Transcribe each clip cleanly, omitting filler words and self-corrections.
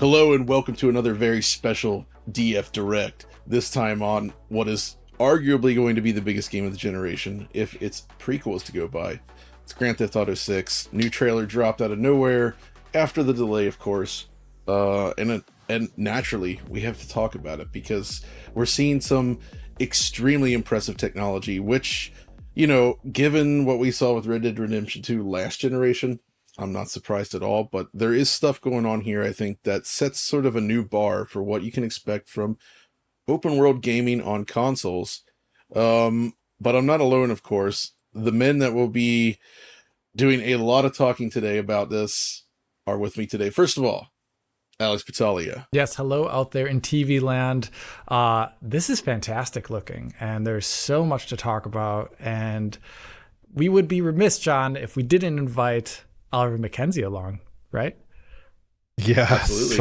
Hello and welcome to another very special DF Direct. This time on what is arguably going to be the biggest game of the generation, if its prequel is to go by. It's Grand Theft Auto 6. New trailer dropped out of nowhere after the delay, of course. And naturally, we have to talk about it because we're seeing some extremely impressive technology, which, you know, given what we saw with Red Dead Redemption 2 last generation, I'm not surprised at all, but there is stuff going on here, I think, that sets sort of a new bar for what you can expect from open world gaming on consoles. But I'm not alone, of course. The men that will be doing a lot of talking today about this are with me today. First of all, Alex Battaglia. Yes, hello out there in TV land. This is fantastic looking, and there's so much to talk about. And we would be remiss, John, if we didn't invite Oliver Mackenzie along, right? Yes,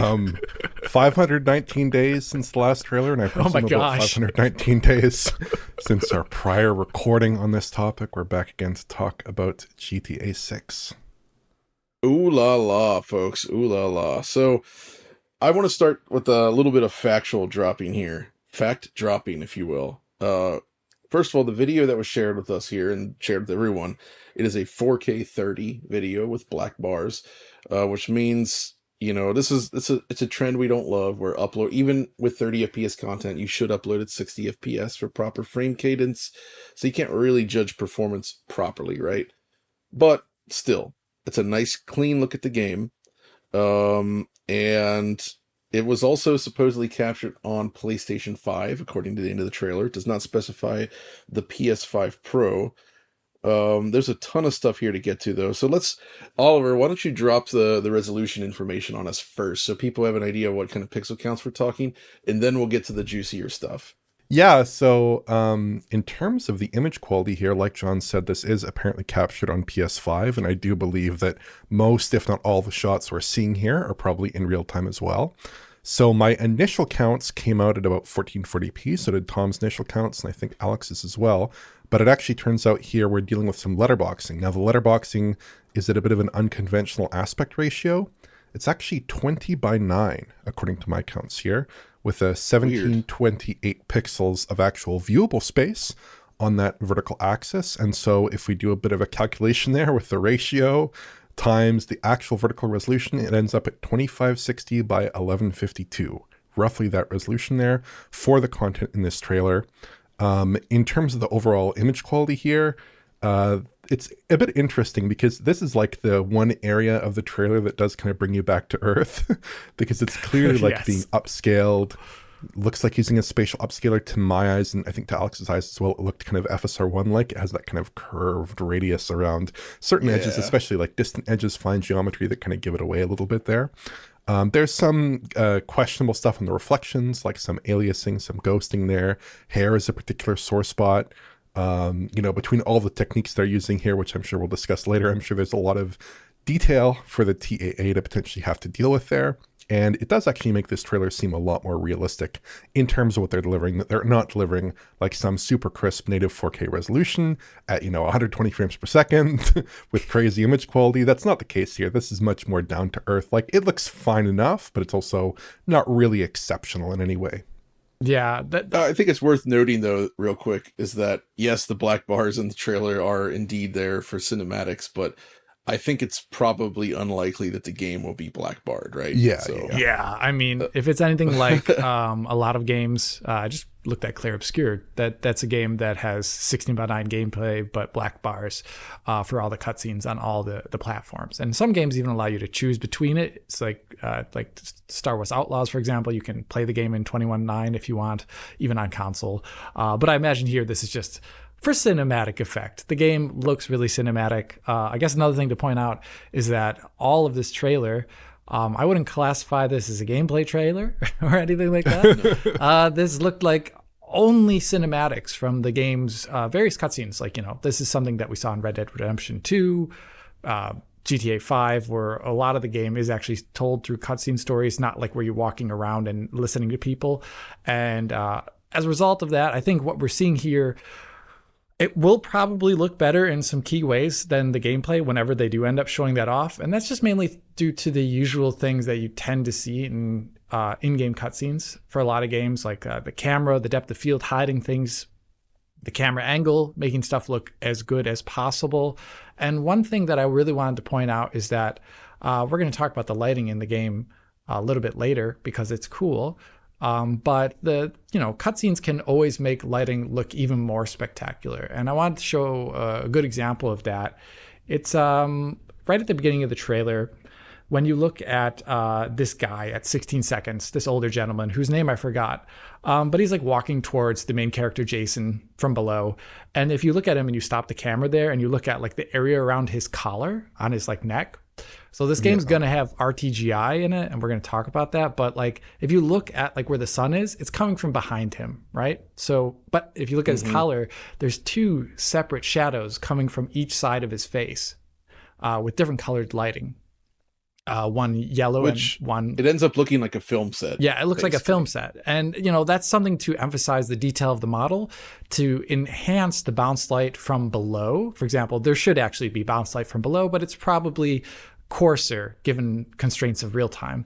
519 days since the last trailer, and I presume about 519 days since our prior recording on this topic. We're back again to talk about GTA 6. Ooh la la, folks. Ooh la la. So, I want to start with a little bit of factual dropping here. Fact dropping, if you will. First of all, the video that was shared with us here and shared with everyone, it is a 4K 30 video with black bars, which means, you know, it's a trend we don't love where even with 30 FPS content, you should upload at 60 FPS for proper frame cadence. So you can't really judge performance properly, right? But still, it's a nice clean look at the game. And it was also supposedly captured on PlayStation 5, according to the end of the trailer. It does not specify the PS5 Pro. There's a ton of stuff here to get to, though. So Oliver, why don't you drop the resolution information on us first so people have an idea of what kind of pixel counts we're talking, and then we'll get to the juicier stuff. Yeah, so in terms of the image quality here, like John said, this is apparently captured on PS5, and I do believe that most, if not all, the shots we're seeing here are probably in real time as well. So my initial counts came out at about 1440p, so did Tom's initial counts, and I think Alex's as well. But it actually turns out here we're dealing with some letterboxing. Now, the letterboxing is at a bit of an unconventional aspect ratio. It's actually 20:9, according to my counts here, with a 1728 pixels of actual viewable space on that vertical axis. And so if we do a bit of a calculation there with the ratio times the actual vertical resolution, it ends up at 2560 by 1152. Roughly that resolution there for the content in this trailer. In terms of the overall image quality here, it's a bit interesting because this is like the one area of the trailer that does kind of bring you back to Earth because it's clearly like Yes. being upscaled. Looks like using a spatial upscaler to my eyes, and I think to Alex's eyes as well. It looked kind of FSR1-like. It has that kind of curved radius around certain edges, especially like distant edges, fine geometry that kind of give it away a little bit there. There's some questionable stuff on the reflections, like some aliasing, some ghosting there. Hair is a particular sore spot. Between all the techniques they're using here, which I'm sure we'll discuss later, I'm sure there's a lot of detail for the TAA to potentially have to deal with there. And it does actually make this trailer seem a lot more realistic in terms of what they're delivering. That they're not delivering like some super crisp native 4K resolution at, 120 frames per second with crazy image quality. That's not the case here. This is much more down to earth. Like, it looks fine enough, but it's also not really exceptional in any way. Yeah. I think it's worth noting, though, real quick, is that, yes, the black bars in the trailer are indeed there for cinematics, but I think it's probably unlikely that the game will be black barred, right? Yeah. I mean, if it's anything like a lot of games, I just looked at Clair Obscur. That's a game that has 16:9 gameplay, but black bars for all the cutscenes on all the platforms. And some games even allow you to choose between it. It's like Star Wars Outlaws, for example. You can play the game in 21:9 if you want, even on console. But I imagine here this is just for cinematic effect. The game looks really cinematic. I guess another thing to point out is that all of this trailer, I wouldn't classify this as a gameplay trailer or anything like that. This looked like only cinematics from the game's various cutscenes. Like, this is something that we saw in Red Dead Redemption 2, GTA 5, where a lot of the game is actually told through cutscene stories, not like where you're walking around and listening to people. And as a result of that, I think what we're seeing here, It will probably look better in some key ways than the gameplay whenever they do end up showing that off. And that's just mainly due to the usual things that you tend to see in in-game cutscenes for a lot of games, like the camera, the depth of field, hiding things, the camera angle, making stuff look as good as possible. And one thing that I really wanted to point out is that we're going to talk about the lighting in the game a little bit later because it's cool. But the cutscenes can always make lighting look even more spectacular. And I wanted to show a good example of that. It's right at the beginning of the trailer. When you look at this guy at 16 seconds, this older gentleman whose name I forgot, but he's like walking towards the main character, Jason, from below. And if you look at him and you stop the camera there and you look at like the area around his collar on his like neck. So this game's going to have RTGI in it, and we're going to talk about that. But like, if you look at like where the sun is, it's coming from behind him, right? So, but if you look at his collar, there's two separate shadows coming from each side of his face with different colored lighting. One yellow and one... It ends up looking like a film set. Yeah, it looks like a film set. And, that's something to emphasize the detail of the model, to enhance the bounce light from below. For example, there should actually be bounce light from below, but it's probably coarser given constraints of real time.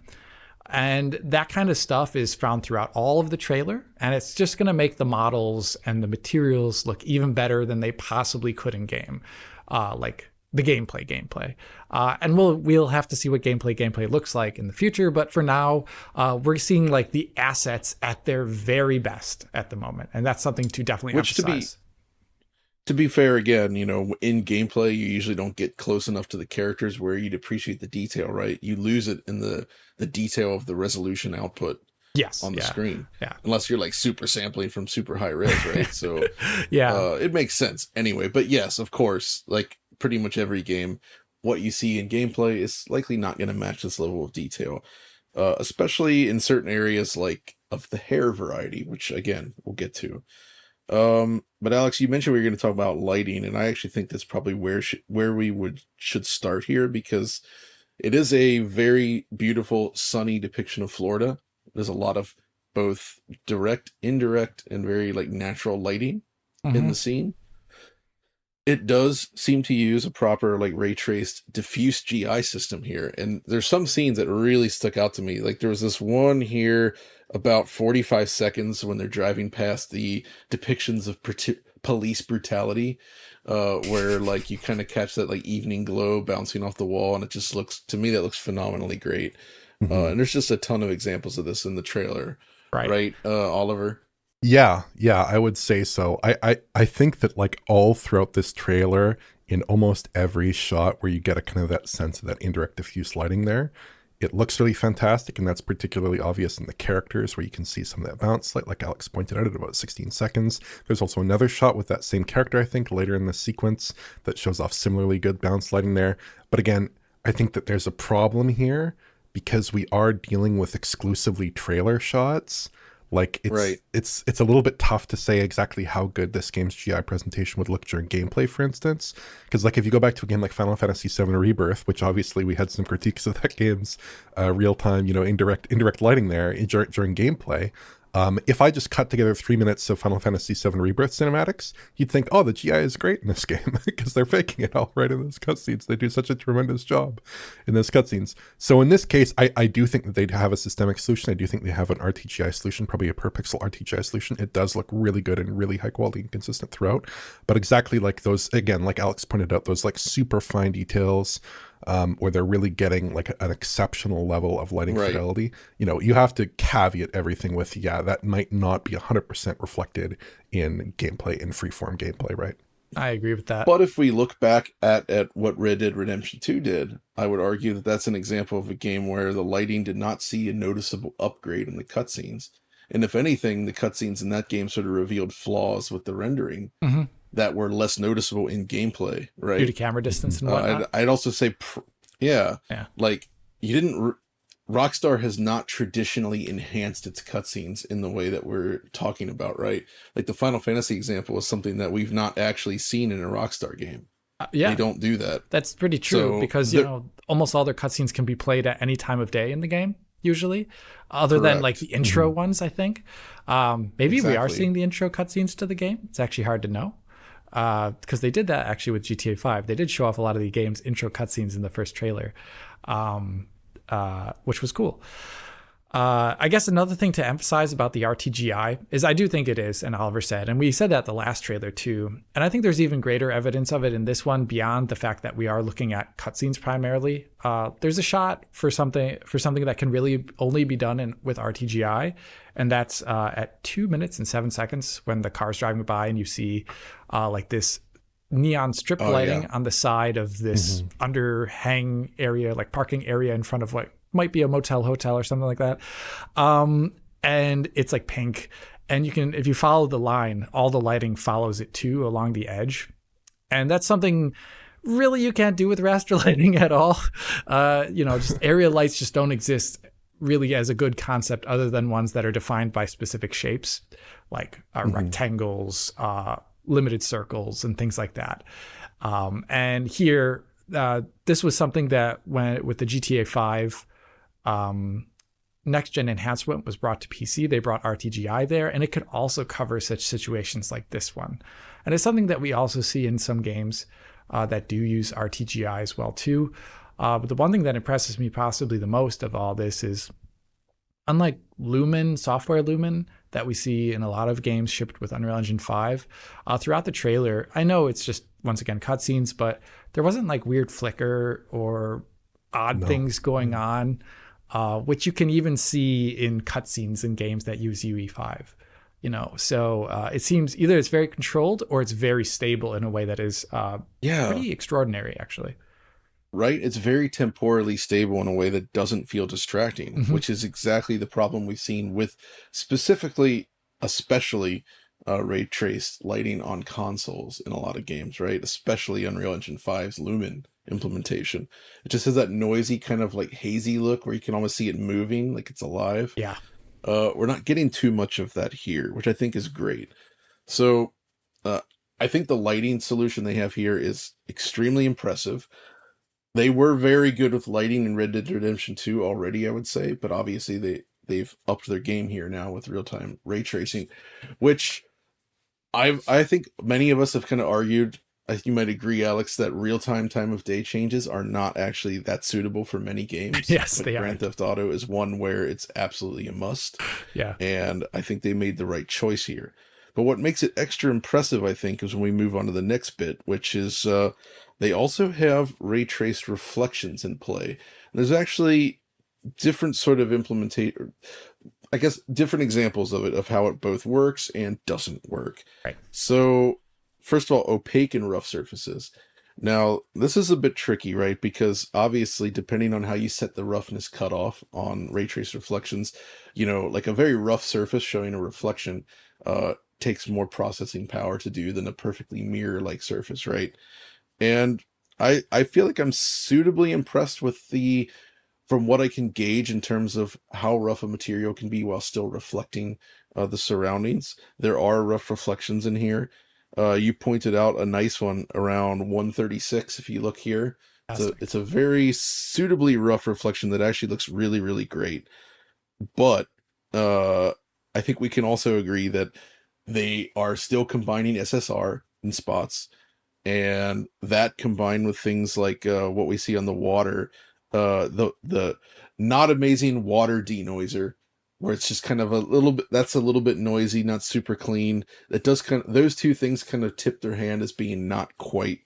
And that kind of stuff is found throughout all of the trailer. And it's just going to make the models and the materials look even better than they possibly could in game. Like the gameplay. And we'll have to see what gameplay looks like in the future. But for now, we're seeing like the assets at their very best at the moment. And that's something to definitely emphasize. To be fair, again, in gameplay, you usually don't get close enough to the characters where you'd appreciate the detail, right? You lose it in the detail of the resolution output on the screen. Yeah. Unless you're like super sampling from super high res, right? So it makes sense anyway. But yes, of course, like pretty much every game, what you see in gameplay is likely not going to match this level of detail, especially in certain areas like of the hair variety, which again, we'll get to. But Alex, you mentioned we were going to talk about lighting, and I actually think that's probably where we should start here, because it is a very beautiful, sunny depiction of Florida. There's a lot of both direct, indirect, and very like natural lighting in the scene. It does seem to use a proper like ray traced diffuse GI system here, and there's some scenes that really stuck out to me. Like there was this one here about 45 seconds when they're driving past the depictions of police brutality, where like you kind of catch that like evening glow bouncing off the wall, and it just looks, to me, that looks phenomenally great. And there's just a ton of examples of this in the trailer, right, Oliver? Yeah, I would say so. I think that like all throughout this trailer, in almost every shot where you get a kind of that sense of that indirect diffuse lighting there, it looks really fantastic, and that's particularly obvious in the characters where you can see some of that bounce, like Alex pointed out, at about 16 seconds. There's also another shot with that same character, I think, later in the sequence that shows off similarly good bounce lighting there. But again, I think that there's a problem here because we are dealing with exclusively trailer shots. Like it's a little bit tough to say exactly how good this game's GI presentation would look during gameplay, for instance, because like if you go back to a game like Final Fantasy VII Rebirth, which obviously we had some critiques of that game's real-time, indirect lighting there during gameplay. If I just cut together 3 minutes of Final Fantasy VII Rebirth cinematics, you'd think, oh, the GI is great in this game because they're faking it all right in those cutscenes. They do such a tremendous job in those cutscenes. So in this case, I do think that they'd have a systemic solution. I do think they have an RTGI solution, probably a per pixel RTGI solution. It does look really good and really high quality and consistent throughout. But exactly like those, again, like Alex pointed out, those like super fine details, where they're really getting like an exceptional level of lighting fidelity. You have to caveat everything with, that might not be 100% reflected in gameplay, in freeform gameplay, right? I agree with that. But if we look back at what Red Dead Redemption 2 did, I would argue that that's an example of a game where the lighting did not see a noticeable upgrade in the cutscenes. And if anything, the cutscenes in that game sort of revealed flaws with the rendering that were less noticeable in gameplay, right? Due to camera distance and whatnot. I'd also say, like Rockstar has not traditionally enhanced its cutscenes in the way that we're talking about, right? Like the Final Fantasy example is something that we've not actually seen in a Rockstar game. They don't do that. That's pretty true, because almost all their cutscenes can be played at any time of day in the game, usually, other than like the intro ones, I think. Maybe we are seeing the intro cutscenes to the game. It's actually hard to know. because they did that actually with GTA 5. They did show off a lot of the game's intro cutscenes in the first trailer, which was cool. I guess another thing to emphasize about the RTGI is I do think it is, and Oliver said, and we said that the last trailer too, and I think there's even greater evidence of it in this one beyond the fact that we are looking at cutscenes primarily. There's a shot for something that can really only be done with RTGI, and that's at 2 minutes and 7 seconds when the car's driving by and you see like this neon strip lighting on the side of this underhang area, like parking area in front of what might be a motel hotel or something like that. And it's like pink. And you can, if you follow the line, all the lighting follows it too along the edge. And that's something really you can't do with raster lighting at all. Just area lights just don't exist really as a good concept other than ones that are defined by specific shapes, like rectangles, limited circles, and things like that. And here, this was something that with the GTA 5 next gen enhancement was brought to PC, they brought RTGI there, and it could also cover such situations like this one. And it's something that we also see in some games that do use RTGI as well too. But the one thing that impresses me possibly the most of all this is, unlike Lumen, software Lumen, that we see in a lot of games shipped with Unreal Engine 5, throughout the trailer, I know it's just, once again, cutscenes, but there wasn't like weird flicker or odd things going on, which you can even see in cutscenes in games that use UE5. So it seems either it's very controlled or it's very stable in a way that is pretty extraordinary, actually. Right? It's very temporally stable in a way that doesn't feel distracting, which is exactly the problem we've seen with especially ray traced lighting on consoles in a lot of games, right? Especially Unreal Engine 5's Lumen implementation. It just has that noisy kind of like hazy look where you can almost see it moving like it's alive. Yeah. We're not getting too much of that here, which I think is great. So I think the lighting solution they have here is extremely impressive. They were very good with lighting in Red Dead Redemption 2 already, I would say, but obviously they've upped their game here now with real-time ray tracing, which I think many of us have kind of argued, you might agree, Alex, that real-time time of day changes are not actually that suitable for many games. Yes, but they are. Grand Theft Auto is one where it's absolutely a must. Yeah. And I think they made the right choice here. But what makes it extra impressive, I think, is when we move on to the next bit, which is they also have ray traced reflections in play. And there's actually different sort of different examples of it, of how it both works and doesn't work. Right. So, first of all, opaque and rough surfaces. Now, this is a bit tricky, right? Because obviously, depending on how you set the roughness cutoff on ray trace reflections, like a very rough surface showing a reflection takes more processing power to do than a perfectly mirror-like surface, right? And I feel like I'm suitably impressed with from what I can gauge in terms of how rough a material can be while still reflecting the surroundings. There are rough reflections in here. You pointed out a nice one around 136. If you look here, it's a very suitably rough reflection that actually looks really, really great. But I think we can also agree that they are still combining SSR in spots, and that combined with things like what we see on the water, the not amazing water denoiser, where it's just kind of a little bit noisy, not super clean. That does those two things kind of tip their hand as being not quite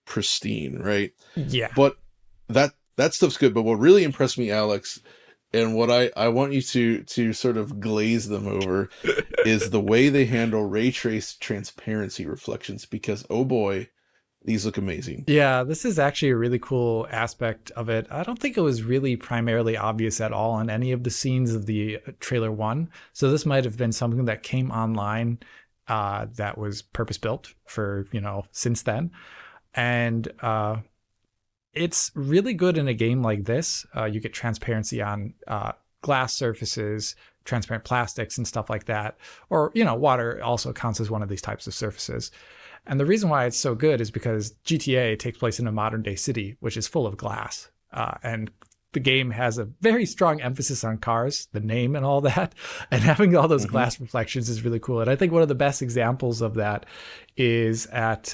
pristine, right? Yeah. But that stuff's good. But what really impressed me, Alex, and what I want you to sort of glaze them over is the way they handle ray trace transparency reflections, because oh boy, these look amazing. Yeah, this is actually a really cool aspect of it. I don't think it was really primarily obvious at all in any of the scenes of the trailer 1. So this might have been something that came online that was purpose-built for, since then. And it's really good in a game like this. You get transparency on glass surfaces, transparent plastics and stuff like that. Or, water also counts as one of these types of surfaces. And the reason why it's so good is because GTA takes place in a modern day city, which is full of glass. And the game has a very strong emphasis on cars, the name and all that, and having all those glass reflections is really cool. And I think one of the best examples of that is at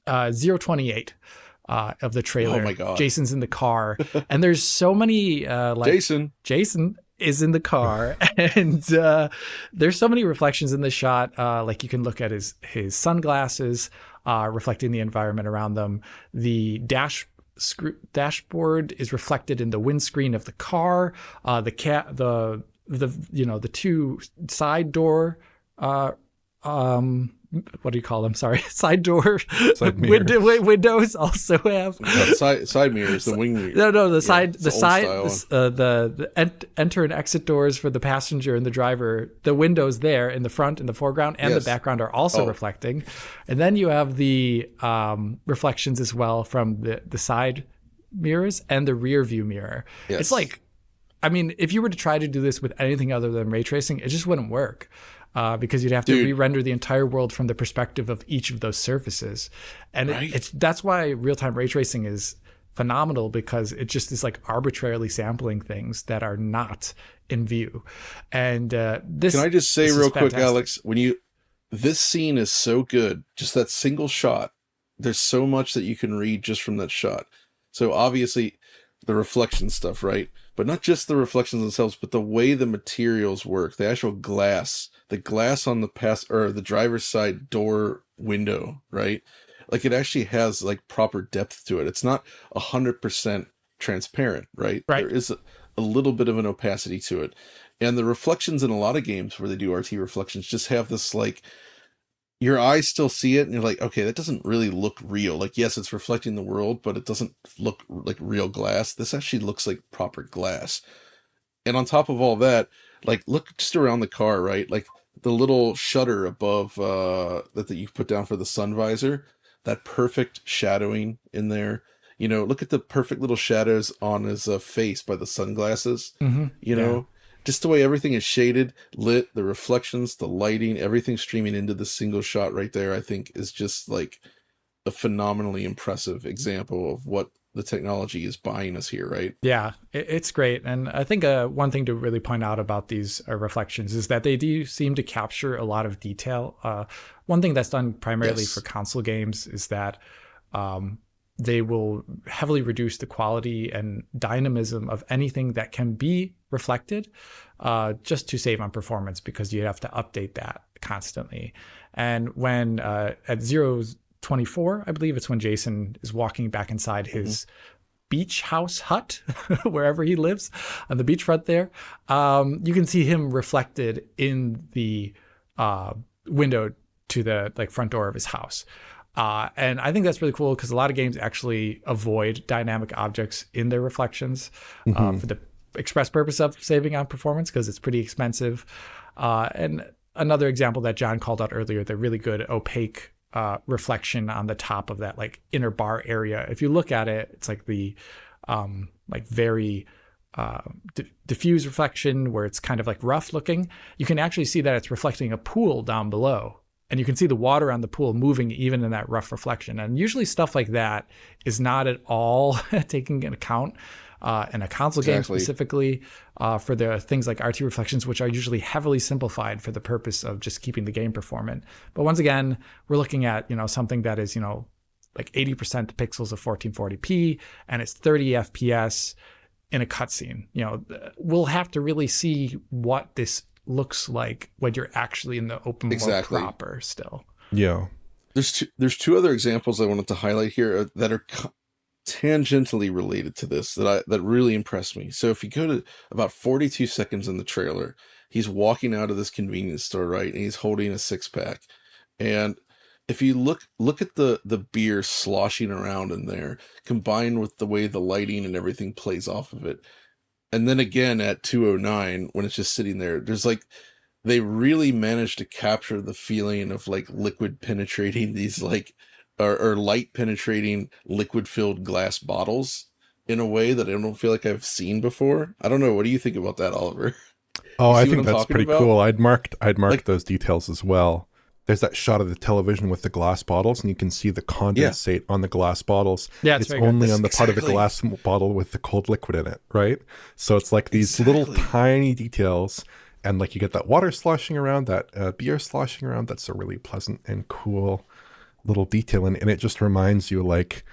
028 of the trailer. Oh my God. Jason's in the car, and there's so many Jason is in the car, and there's so many reflections in the shot. Like you can look at his sunglasses reflecting the environment around them. The dashboard is reflected in the windscreen of the car. The two side door what do you call them? Sorry, side door windows also have side mirrors, the wing mirrors. No, the enter and exit doors for the passenger and the driver. The windows there in the front, in the foreground, and the background are also reflecting. And then you have the reflections as well from the side mirrors and the rear view mirror. Yes. It's like, I mean, if you were to try to do this with anything other than ray tracing, it just wouldn't work. Because you'd have to re-render the entire world from the perspective of each of those surfaces. And that's why real-time ray tracing is phenomenal, because it just is like arbitrarily sampling things that are not in view. And this Can I just say real quick, fantastic. Alex, this scene is so good, just that single shot, there's so much that you can read just from that shot. So obviously the reflection stuff, right? But not just the reflections themselves, but the way the materials work, the actual glass, the glass on the driver's side door window, right? Like it actually has like proper depth to it. It's not 100% transparent, right? There is a little bit of an opacity to it. And the reflections in a lot of games where they do RT reflections just have this like, your eyes still see it and you're like, okay, that doesn't really look real. Like, yes, it's reflecting the world, but it doesn't look like real glass. This actually looks like proper glass. And on top of all that, like, look just around the car, right? Like the little shutter above that you put down for the sun visor, that perfect shadowing in there. You know, look at the perfect little shadows on his face by the sunglasses. You know, just the way everything is shaded, lit, the reflections, the lighting, everything streaming into the single shot right there, I think is just like a phenomenally impressive example of what the technology is buying us here, right? Yeah, it's great. And I think one thing to really point out about these reflections is that they do seem to capture a lot of detail. One thing that's done primarily for console games is that they will heavily reduce the quality and dynamism of anything that can be reflected just to save on performance, because you have to update that constantly. And when at 024, I believe it's when Jason is walking back inside his beach house hut, wherever he lives on the beachfront there, you can see him reflected in the window to the front door of his house. And I think that's really cool, because a lot of games actually avoid dynamic objects in their reflections for the express purpose of saving on performance, because it's pretty expensive. And another example that John called out earlier, the really good opaque reflection on the top of that like inner bar area. If you look at it, it's like the very diffuse reflection where it's kind of like rough looking. You can actually see that it's reflecting a pool down below. And you can see the water on the pool moving even in that rough reflection. And usually stuff like that is not at all taken into account in a console game specifically for the things like RT reflections, which are usually heavily simplified for the purpose of just keeping the game performant. But once again, we're looking at, something that is, like 80% pixels of 1440p, and it's 30 FPS in a cutscene. We'll have to really see what this looks like when you're actually in the open world proper still. Yeah. There's two other examples I wanted to highlight here that are tangentially related to this that really impressed me. So if you go to about 42 seconds in the trailer, he's walking out of this convenience store, right? And he's holding a 6-pack. And if you look at the beer sloshing around in there, combined with the way the lighting and everything plays off of it, and then again at 209 when it's just sitting there, there's like, they really managed to capture the feeling of like liquid penetrating these like, or light penetrating liquid filled glass bottles in a way that I don't feel like I've seen before. I don't know. What do you think about that, Oliver? Oh, I think that's pretty cool. I'd marked like, those details as well. there's that shot of the television with the glass bottles, and you can see the condensate on the glass bottles. Yeah, it's only on the part of the glass bottle with the cold liquid in it, right? So it's like these little tiny details, and like you get that water sloshing around, that beer sloshing around. That's a really pleasant and cool little detail, and it just reminds you like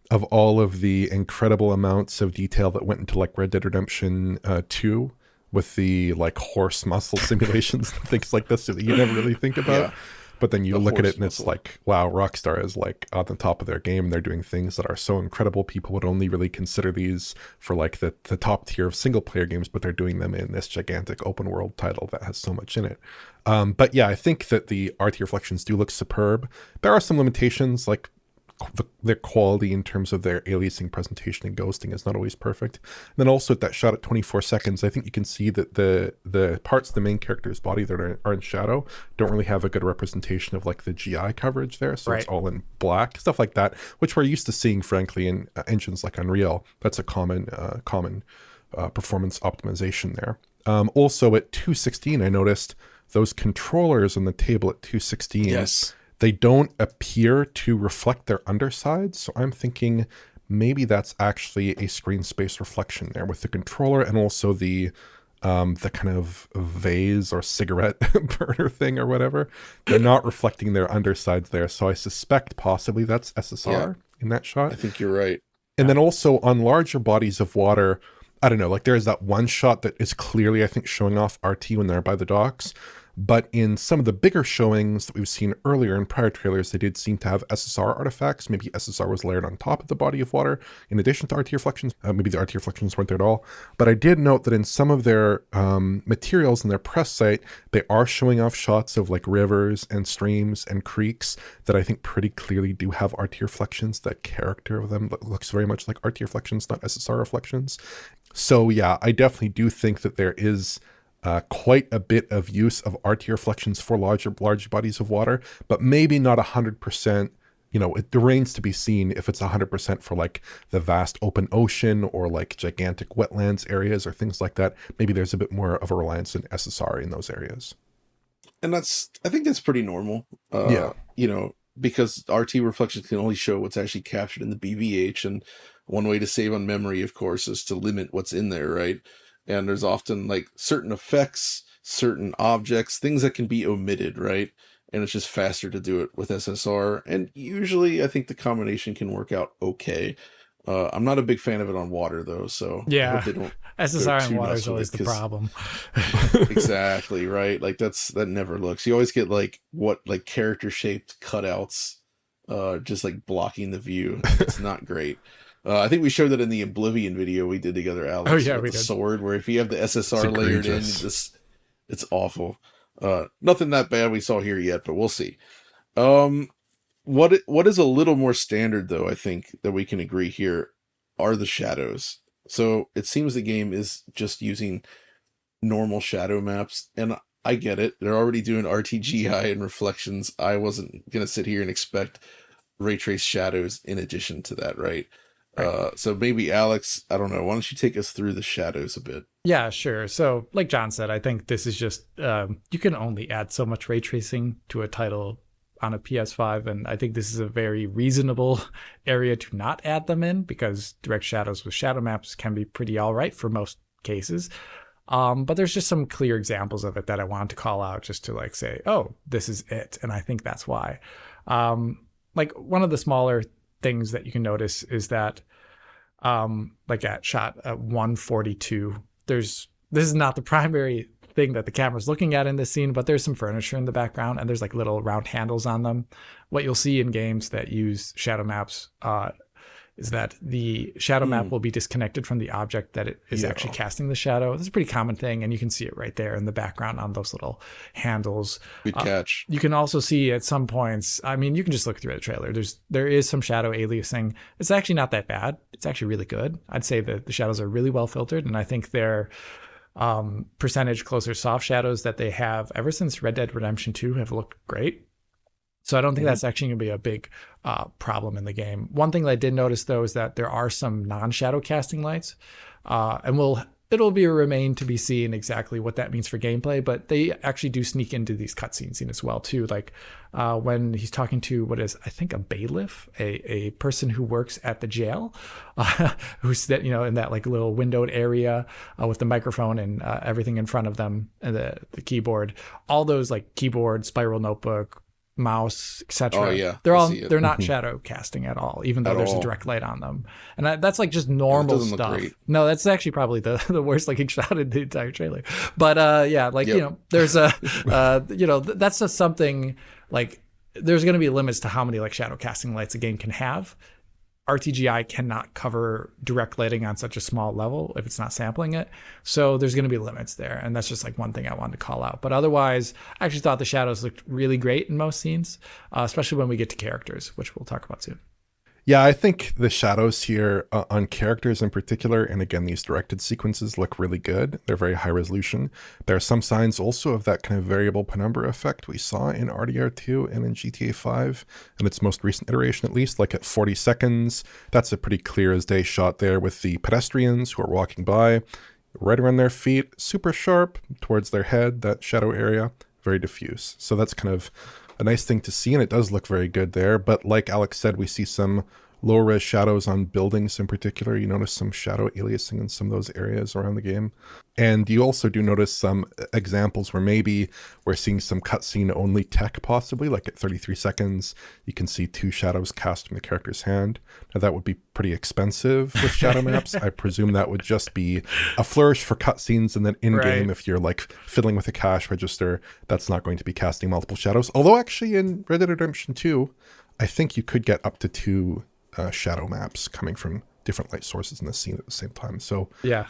of all of the incredible amounts of detail that went into like Red Dead Redemption 2 with the like horse muscle simulations and things like this that you never really think about. Yeah. But then you look at it and it's like, wow, Rockstar is like on the top of their game. They're doing things that are so incredible. People would only really consider these for like the top tier of single player games, but they're doing them in this gigantic open world title that has so much in it. But yeah, I think that the RT reflections do look superb. There are some limitations, like their quality in terms of their aliasing, presentation, and ghosting is not always perfect. And then also at that shot at 24 seconds, I think you can see that the parts of the main character's body that are in shadow don't really have a good representation of like the GI coverage there. So It's all in black, stuff like that, which we're used to seeing, frankly, in engines like Unreal. That's a common performance optimization there. Also at 216, I noticed those controllers on the table at 216. Yes. They don't appear to reflect their undersides, so I'm thinking maybe that's actually a screen space reflection there with the controller and also the kind of vase or cigarette burner thing or whatever. They're not reflecting their undersides there, so I suspect possibly that's SSR in that shot. I think you're right. And then also on larger bodies of water, I don't know, like there's that one shot that is clearly, I think, showing off RT when they're by the docks. But in some of the bigger showings that we've seen earlier in prior trailers, they did seem to have SSR artifacts. Maybe SSR was layered on top of the body of water in addition to RT reflections. Maybe the RT reflections weren't there at all. But I did note that in some of their materials in their press site, they are showing off shots of like rivers and streams and creeks that I think pretty clearly do have RT reflections. That character of them looks very much like RT reflections, not SSR reflections. So yeah, I definitely do think that there is quite a bit of use of RT reflections for large bodies of water, but maybe not 100%. You know, it remains to be seen if it's 100% for like the vast open ocean or like gigantic wetlands areas or things like that. Maybe there's a bit more of a reliance on SSR in those areas. And I think that's pretty normal. You know, because RT reflections can only show what's actually captured in the BVH, and one way to save on memory, of course, is to limit what's in there, right? And there's often like certain effects, certain objects, things that can be omitted, right? And it's just faster to do it with SSR. And usually I think the combination can work out okay. I'm not a big fan of it on water though, so yeah, I hope they don't SSR on water is always the problem. Exactly, right? Like that never looks. You always get like character shaped cutouts, just like blocking the view. It's not great. I think we showed that in the Oblivion video we did together, Alex. Oh yeah, with we the did. Sword, where if you have the SSR layered in, it's awful. Nothing that bad we saw here yet, but we'll see. What is a little more standard though, I think that we can agree here, are the shadows. So it seems the game is just using normal shadow maps, and I get it. They're already doing RTGI and reflections. I wasn't gonna sit here and expect ray trace shadows in addition to that, right? So maybe Alex, I don't know, why don't you take us through the shadows a bit? Yeah, sure. So like John said, I think this is just, you can only add so much ray tracing to a title on a PS5. And I think this is a very reasonable area to not add them in, because direct shadows with shadow maps can be pretty all right for most cases. But there's just some clear examples of it that I wanted to call out just to like say, oh, this is it. And I think that's why. Like one of the smaller things that you can notice is that like at shot 142, this is not the primary thing that the camera's looking at in this scene, but there's some furniture in the background and there's like little round handles on them. What you'll see in games that use shadow maps is that the shadow map will be disconnected from the object that it is actually casting the shadow. This is a pretty common thing, and you can see it right there in the background on those little handles. Good catch. You can also see at some points, I mean, you can just look through the trailer. There is some shadow aliasing. It's actually not that bad. It's actually really good. I'd say that the shadows are really well filtered, and I think they're percentage closer soft shadows that they have ever since Red Dead Redemption 2 have looked great. So I don't think that's actually going to be a big problem in the game. One thing that I did notice, though, is that there are some non-shadow casting lights. And we'll it'll be remain to be seen exactly what that means for gameplay, but they actually do sneak into these cutscenes as well too. Like when he's talking to what is, I think, a bailiff, a person who works at the jail, who's that, in that like little windowed area with the microphone and everything in front of them and the keyboard, all those like keyboard, spiral notebook, mouse, etc. Oh yeah, they're not shadow casting at all, even though there's a direct light on them, and that's like just normal stuff. No, that's actually probably the worst looking shot in the entire trailer. But there's a that's just something like there's going to be limits to how many like shadow casting lights a game can have. RTGI cannot cover direct lighting on such a small level if it's not sampling it. So there's going to be limits there. And that's just like one thing I wanted to call out. But otherwise, I actually thought the shadows looked really great in most scenes, especially when we get to characters, which we'll talk about soon. Yeah, I think the shadows here on characters in particular, and again, these directed sequences look really good. They're very high resolution. There are some signs also of that kind of variable penumbra effect we saw in RDR2 and in GTA 5, in its most recent iteration at least, like at 40 seconds. That's a pretty clear as day shot there with the pedestrians who are walking by, right around their feet, super sharp towards their head, that shadow area, very diffuse. So that's kind of a nice thing to see, and it does look very good there. But like Alex said, we see some low-res shadows on buildings in particular. You notice some shadow aliasing in some of those areas around the game. And you also do notice some examples where maybe we're seeing some cutscene only tech possibly, like at 33 seconds, you can see 2 shadows cast from the character's hand. Now that would be pretty expensive with Shadowmaps. I presume that would just be a flourish for cutscenes, and then in-game, if you're like fiddling with a cash register, that's not going to be casting multiple shadows. Although actually in Red Dead Redemption 2, I think you could get up to 2 shadow maps coming from different light sources in the scene at the same time. So yeah.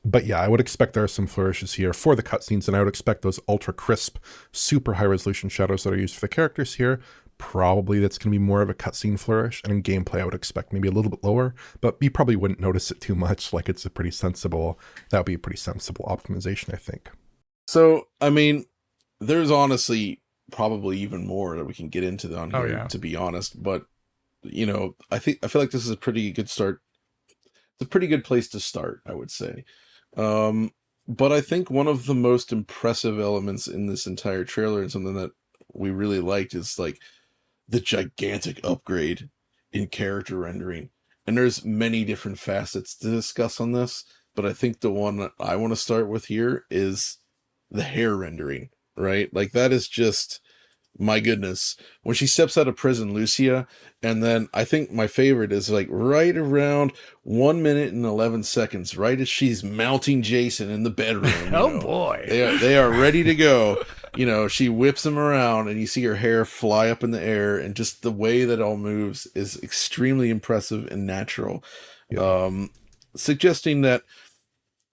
But yeah, I would expect there are some flourishes here for the cutscenes, and I would expect those ultra crisp, super high resolution shadows that are used for the characters here. Probably that's going to be more of a cutscene flourish, and in gameplay I would expect maybe a little bit lower, but you probably wouldn't notice it too much. Like that would be a pretty sensible optimization, I think. So, I mean, there's honestly probably even more that we can get into on here, to be honest, but I feel like this is a pretty good start. It's a pretty good place to start, I would say. But I think one of the most impressive elements in this entire trailer, and something that we really liked, is like the gigantic upgrade in character rendering. And there's many different facets to discuss on this, but I think the one that I want to start with here is the hair rendering, right? Like that is just, my goodness, when she steps out of prison, Lucia, and then I think my favorite is like right around 1 minute and 11 seconds, right as she's mounting Jason in the bedroom. Oh boy, they are ready to go. She whips him around, and you see her hair fly up in the air, and just the way that all moves is extremely impressive and natural, suggesting that,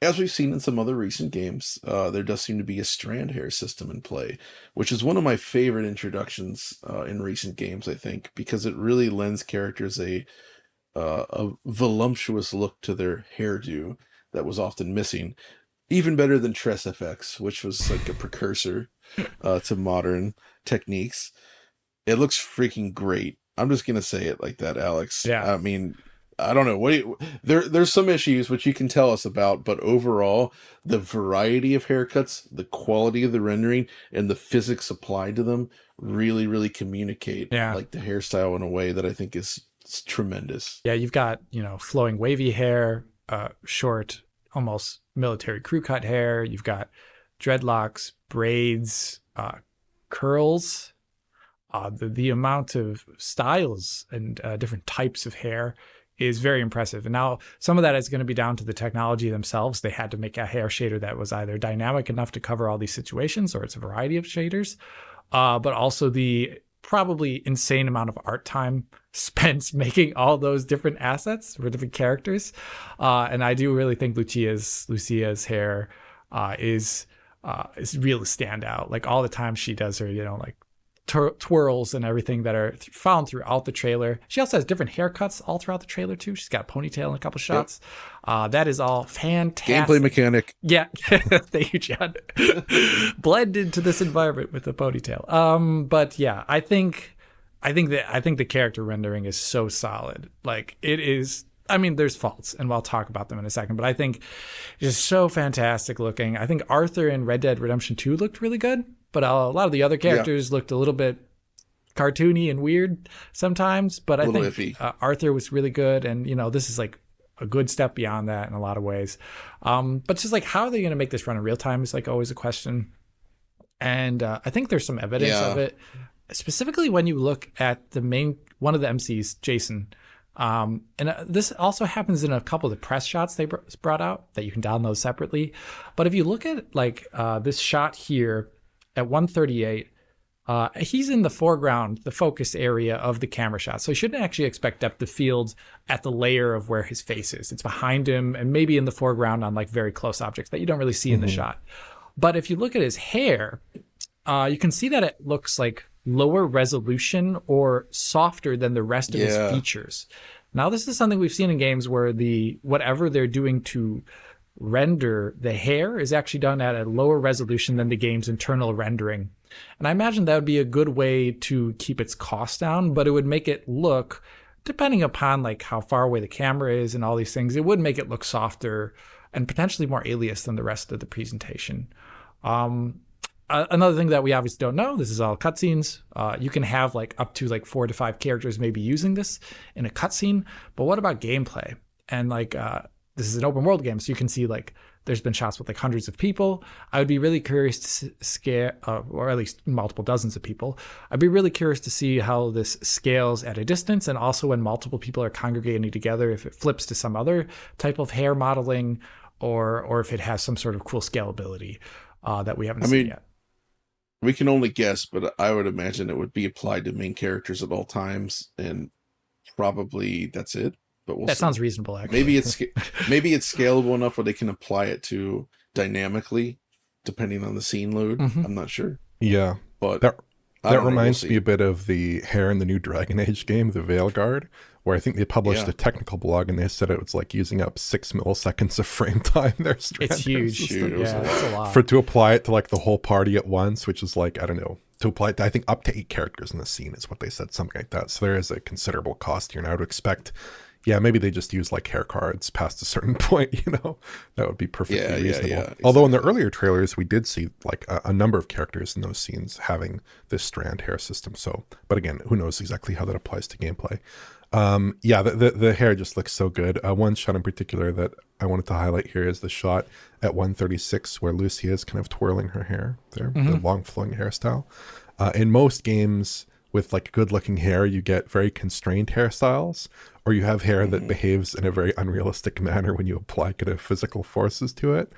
as we've seen in some other recent games, there does seem to be a strand hair system in play, which is one of my favorite introductions in recent games, I think, because it really lends characters a voluptuous look to their hairdo that was often missing. Even better than Tress FX, which was like a precursor to modern techniques. It looks freaking great. I'm just going to say it like that, Alex. Yeah. I mean, I don't know. There's some issues which you can tell us about, but overall, the variety of haircuts, the quality of the rendering, and the physics applied to them really, really communicate like the hairstyle in a way that I think is tremendous. Yeah, you've got, flowing wavy hair, short, almost military crew cut hair. You've got dreadlocks, braids, curls. The amount of styles and different types of hair is very impressive. And now some of that is going to be down to the technology themselves. They had to make a hair shader that was either dynamic enough to cover all these situations, or it's a variety of shaders, but also the probably insane amount of art time spent making all those different assets for different characters. And I do really think Lucia's hair is really stand out. Like all the time she does her, like twirls and everything that are found throughout the trailer. She also has different haircuts all throughout the trailer too. She's got a ponytail in a couple shots. That is all fantastic. Gameplay mechanic. Yeah. Thank you, John. Blend into this environment with the ponytail. But yeah, I think the character rendering is so solid. Like it is I mean, there's faults, and we'll talk about them in a second, but I think it's just so fantastic looking. I think Arthur in Red Dead Redemption 2 looked really good, but a lot of the other characters looked a little bit cartoony and weird sometimes, but I think Arthur was really good, and this is like a good step beyond that in a lot of ways. But just like, how are they going to make this run in real time is like always a question. And I think there's some evidence of it, specifically when you look at one of the MCs, Jason. And this also happens in a couple of the press shots they brought out that you can download separately. But if you look at like this shot here at 138, he's in the foreground, the focus area of the camera shot. So you shouldn't actually expect depth of field at the layer of where his face is. It's behind him and maybe in the foreground on like very close objects that you don't really see in the shot. But if you look at his hair, you can see that it looks like lower resolution or softer than the rest of his features. Now, this is something we've seen in games where whatever they're doing to render the hair is actually done at a lower resolution than the game's internal rendering. And I imagine that would be a good way to keep its cost down, but it would make it look, depending upon like how far away the camera is and all these things, it would make it look softer and potentially more alias than the rest of the presentation. Another thing that we obviously don't know, this is all cutscenes. You can have like up to like 4 to 5 characters maybe using this in a cutscene, but what about gameplay? And like, this is an open world game, so you can see like there's been shots with like hundreds of people. I would be really curious to scale, or at least multiple dozens of people. I'd be really curious to see how this scales at a distance, and also when multiple people are congregating together, if it flips to some other type of hair modeling, or if it has some sort of cool scalability that we haven't seen yet. We can only guess, but I would imagine it would be applied to main characters at all times, and probably that's it. But that sounds reasonable, actually. Maybe it's scalable enough where they can apply it to dynamically, depending on the scene load. I'm not sure. Yeah, but that reminds me a bit of the hair in the new Dragon Age game, the Veilguard, where I think they published a technical blog and they said it was like using up 6 milliseconds of frame time. It's huge. It's a lot. To apply it to like the whole party at once, which is like, I don't know, to apply it to, I think up to 8 characters in the scene is what they said, something like that. So there is a considerable cost here. And I would expect, maybe they just use like hair cards past a certain point, that would be perfectly reasonable. Yeah, exactly. Although in the earlier trailers, we did see like a number of characters in those scenes having this strand hair system. So, but again, who knows exactly how that applies to gameplay. The hair just looks so good. One shot in particular that I wanted to highlight here is the shot at 136 where Lucia is kind of twirling her hair there, the long flowing hairstyle. In most games with like good looking hair, you get very constrained hairstyles, or you have hair that behaves in a very unrealistic manner when you apply kind of physical forces to it.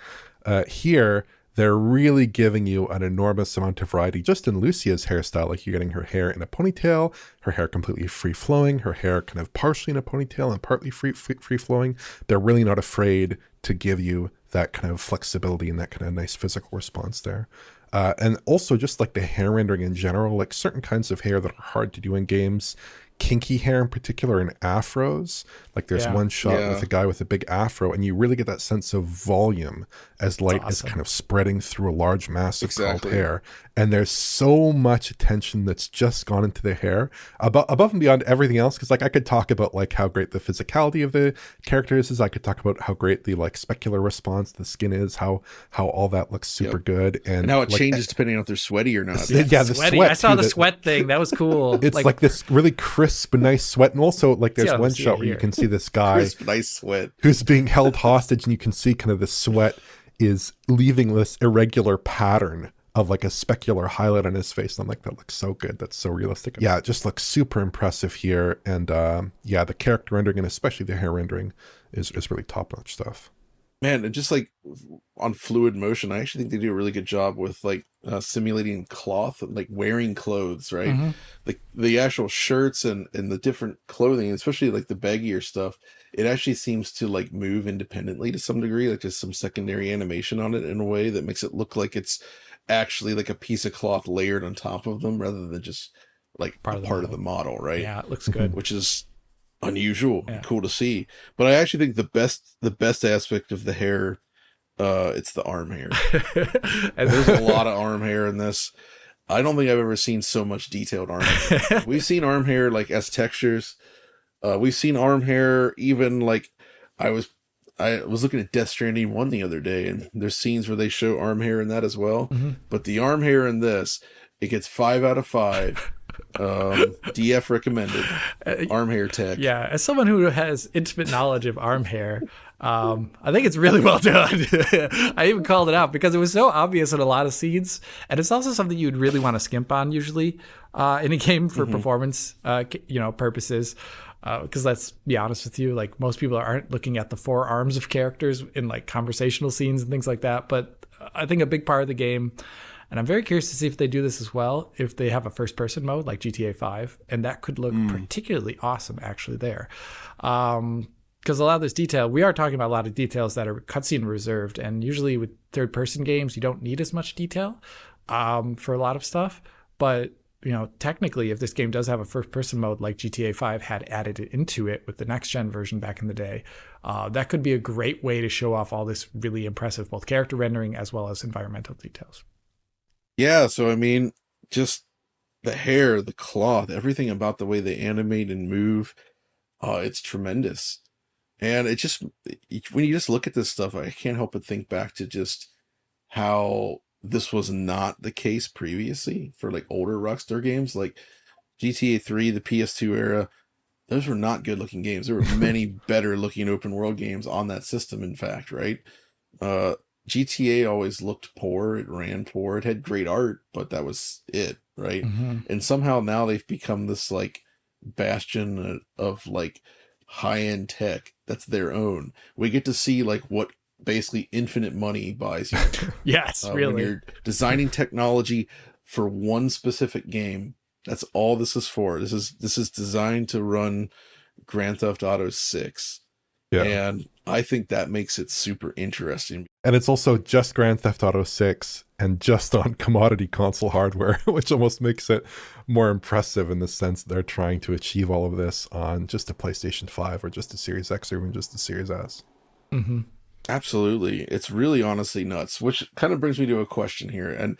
Here, they're really giving you an enormous amount of variety just in Lucia's hairstyle. Like you're getting her hair in a ponytail, her hair completely free flowing, her hair kind of partially in a ponytail and partly free flowing. They're really not afraid to give you that kind of flexibility and that kind of nice physical response there. And also just like the hair rendering in general, like certain kinds of hair that are hard to do in games, kinky hair in particular, and afros. Like there's one shot with a guy with a big afro, and you really get that sense of volume as light is kind of spreading through a large mass of curled hair. And there's so much attention that's just gone into the hair above and beyond everything else. Because like I could talk about like how great the physicality of the characters is. I could talk about how great the like specular response to the skin is, how all that looks super good, and how it like, changes depending on if they're sweaty or not. The sweaty. Sweat. I saw the sweat thing. That was cool. It's like this really crisp, nice sweat, and also like there's one shot where you can see this guy crisp, nice sweat who's being held hostage, and you can see kind of the sweat is leaving this irregular pattern of like a specular highlight on his face. And I'm like, that looks so good. That's so realistic. Yeah, it just looks super impressive here. And the character rendering and especially the hair rendering is really top-notch stuff. Man, and just like on fluid motion, I actually think they do a really good job with like simulating cloth, like wearing clothes, right? Like the actual shirts and the different clothing, especially like the baggier stuff, it actually seems to like move independently to some degree, like just some secondary animation on it in a way that makes it look like it's actually like a piece of cloth layered on top of them rather than just like part of the model, right? Yeah, it looks good. Which is unusual and cool to see. But I actually think the best aspect of the hair, it's the arm hair. And there's a lot of arm hair in this. I don't think I've ever seen so much detailed arm hair. We've seen arm hair like as textures, We've seen arm hair, even like I was looking at Death Stranding 1 the other day, and there's scenes where they show arm hair in that as well. Mm-hmm. But the arm hair in this, it gets 5 out of 5. DF recommended. Arm hair tech. Yeah, as someone who has intimate knowledge of arm hair, I think it's really well done. I even called it out because it was so obvious in a lot of scenes, and it's also something you'd really want to skimp on usually in a game for performance, purposes. Because let's be honest with you, like most people aren't looking at the 4 arms of characters in like conversational scenes and things like that. But I think a big part of the game, and I'm very curious to see if they do this as well, if they have a first-person mode like GTA 5, and that could look particularly awesome actually there. Because a lot of this detail, we are talking about a lot of details that are cutscene reserved, and usually with third-person games, you don't need as much detail for a lot of stuff. But technically, if this game does have a first-person mode like GTA 5 had added it into it with the next-gen version back in the day, that could be a great way to show off all this really impressive both character rendering as well as environmental details. Yeah, so I mean, just the hair, the cloth, everything about the way they animate and move, it's tremendous. And it just, when you just look at this stuff, I can't help but think back to just how this was not the case previously for like older Rockstar games, like GTA 3, the PS2 era. Those were not good looking games. There were many better looking open world games on that system, in fact, right? GTA always looked poor. It ran poor. It had great art, but that was it, right? Mm-hmm. And somehow now they've become this like bastion of like high-end tech that's their own. We get to see like what basically infinite money buys you. Yes, really. When you're designing technology for one specific game, that's all this is for. This is designed to run Grand Theft Auto 6. Yeah. And I think that makes it super interesting. And it's also just Grand Theft Auto 6 and just on commodity console hardware, which almost makes it more impressive in the sense they're trying to achieve all of this on just a PlayStation 5 or just a Series X or even just a Series S. Mm-hmm. Absolutely. It's really honestly nuts, which kind of brings me to a question here. And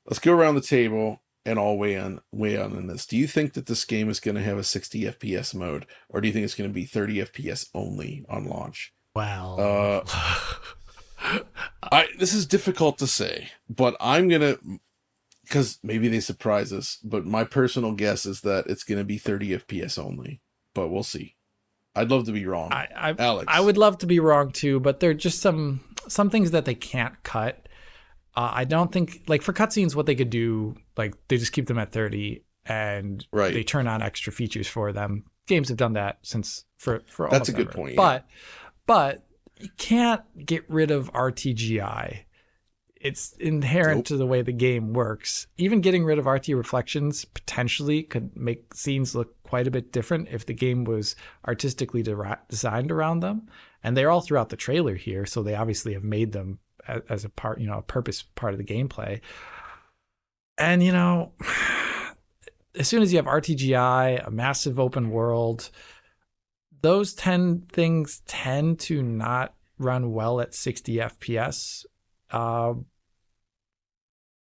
let's go around the table and all weigh on in this. Do you think that this game is going to have a 60 FPS mode, or do you think it's going to be 30 FPS only on launch? Wow. This is difficult to say, but I'm going to, because maybe they surprise us, but my personal guess is that it's going to be 30 FPS only, but we'll see. I'd love to be wrong. Alex. I would love to be wrong too, but there are just some things that they can't cut. I don't think, like for cutscenes, what they could do, like they just keep them at 30 and they turn on extra features for them. Games have done that since for that's a good ever. point. But you can't get rid of RTGI. It's inherent to the way the game works. Even getting rid of RT reflections potentially could make scenes look quite a bit different if the game was artistically designed around them. And they're all throughout the trailer here, so they obviously have made them as a part, a purpose part of the gameplay. And, as soon as you have RTGI, a massive open world, those things tend to not run well at 60 FPS.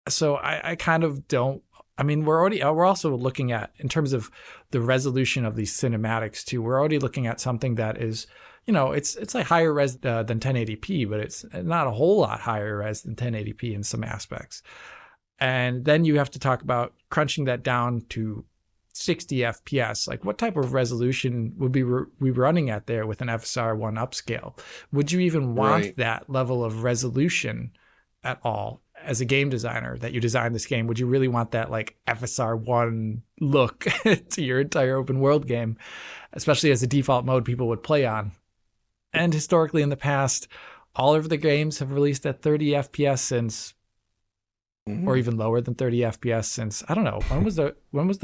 So I kind of don't. I mean, we're also looking at, in terms of the resolution of these cinematics too, we're already looking at something that is, it's like higher res than 1080p, but it's not a whole lot higher res than 1080p in some aspects. And then you have to talk about crunching that down to 60 FPS. Like, what type of resolution would we be running at there with an FSR 1 upscale? Would you even want that level of resolution at all as a game designer that you design this game? Would you really want that like FSR 1 look to your entire open world game, especially as a default mode people would play on? And historically in the past, all of the games have released at 30 FPS since, or even lower than 30 FPS since, I don't know, when was it was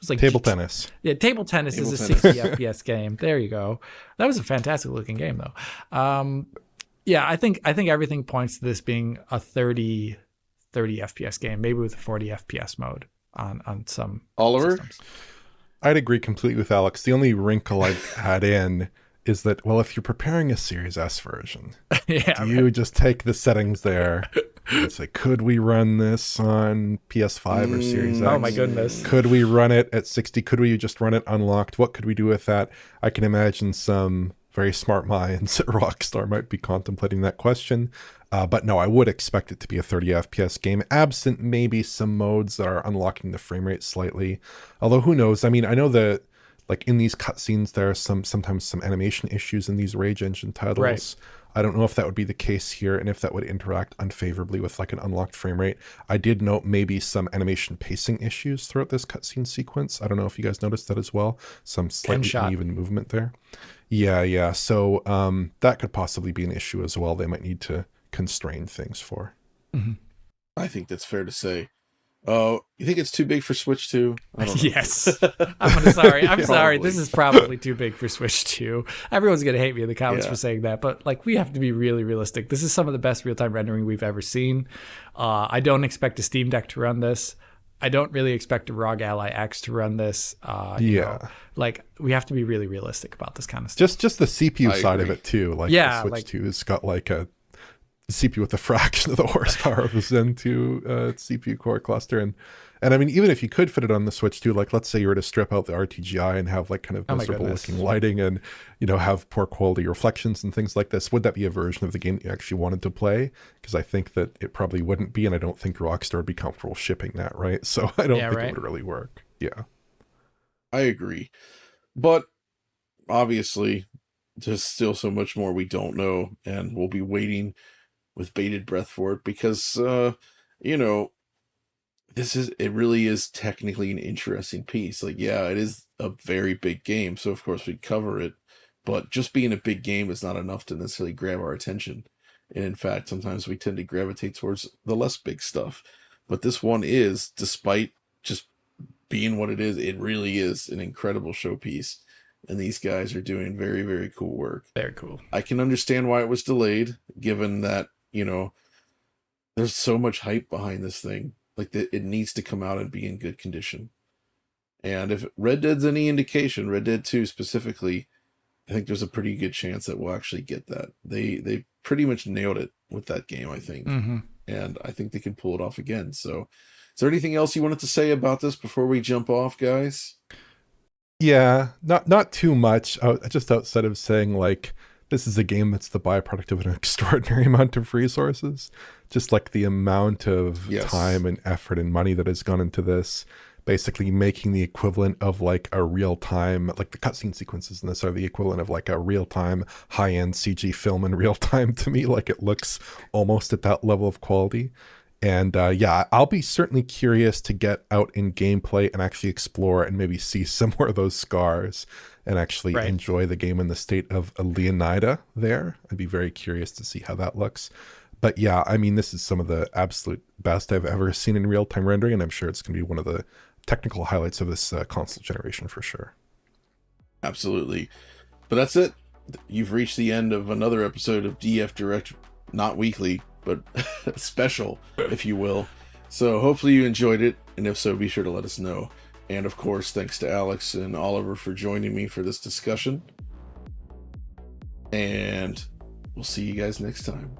like Table Tennis. Yeah, Table Tennis is a 60 FPS game. There you go. That was a fantastic looking game though. Yeah, I think everything points to this being a 30 FPS game, maybe with a 40 FPS mode on some Oliver systems. I'd agree completely with Alex. The only wrinkle I'd add in is that, well, if you're preparing a Series S version, do you just take the settings there It's like, could we run this on PS5 or Series X? Oh my goodness. Could we run it at 60? Could we just run it unlocked? What could we do with that? I can imagine some very smart minds at Rockstar might be contemplating that question. But no, I would expect it to be a 30 FPS game, absent maybe some modes that are unlocking the frame rate slightly. Although who knows? I mean, I know that like in these cutscenes, there are sometimes some animation issues in these Rage Engine titles. Right. I don't know if that would be the case here and if that would interact unfavorably with like an unlocked frame rate. I did note maybe some animation pacing issues throughout this cutscene sequence. I don't know if you guys noticed that as well. Some slightly uneven movement there. Yeah. So that could possibly be an issue as well. They might need to constrain things for. Mm-hmm. I think that's fair to say. Oh, you think it's too big for Switch 2? I don't know. Yes. I'm sorry. This is probably too big for Switch 2. Everyone's going to hate me in the comments for saying that, but like we have to be really realistic. This is some of the best real-time rendering we've ever seen. I don't expect a Steam Deck to run this. I don't really expect a ROG Ally X to run this. You know, like we have to be really realistic about this kind of stuff. Just the CPU side of it too. Like the Switch 2 has got like a CPU with a fraction of the horsepower of the Zen 2 CPU core cluster. And I mean, even if you could fit it on the Switch 2, like let's say you were to strip out the RTGI and have like kind of miserable looking lighting and, you know, have poor quality reflections and things like this, would that be a version of the game that you actually wanted to play? Because I think that it probably wouldn't be, and I don't think Rockstar would be comfortable shipping that, right? So I don't think it would really work. Yeah. I agree. But obviously, there's still so much more we don't know, and we'll be waiting with bated breath for it because, you know, it really is technically an interesting piece. Like, yeah, it is a very big game, so of course we cover it, but just being a big game is not enough to necessarily grab our attention. And in fact, sometimes we tend to gravitate towards the less big stuff. But this one is, despite just being what it really is an incredible showpiece. And these guys are doing very, very cool work. Very cool. I can understand why it was delayed, given that, you know, there's so much hype behind this thing. Like, it needs to come out and be in good condition. And if Red Dead's any indication, Red Dead 2 specifically, I think there's a pretty good chance that we'll actually get that. They pretty much nailed it with that game, I think. Mm-hmm. And I think they can pull it off again. So, is there anything else you wanted to say about this before we jump off, guys? Yeah, not too much. Just outside of saying, like, this is a game that's the byproduct of an extraordinary amount of resources. Just like the amount of time and effort and money that has gone into this, basically making the equivalent of like a real-time, like the cutscene sequences in this are the equivalent of like a real-time high-end CG film in real time to me. Like it looks almost at that level of quality. And yeah, I'll be certainly curious to get out in gameplay and actually explore and maybe see some more of those scars and actually enjoy the game in the state of a Leonida there. I'd be very curious to see how that looks. But yeah, I mean, this is some of the absolute best I've ever seen in real-time rendering, and I'm sure it's going to be one of the technical highlights of this console generation for sure. Absolutely. But that's it. You've reached the end of another episode of DF Direct, not weekly, but special, if you will. So hopefully you enjoyed it, and if so, be sure to let us know. And of course, thanks to Alex and Oliver for joining me for this discussion. And we'll see you guys next time.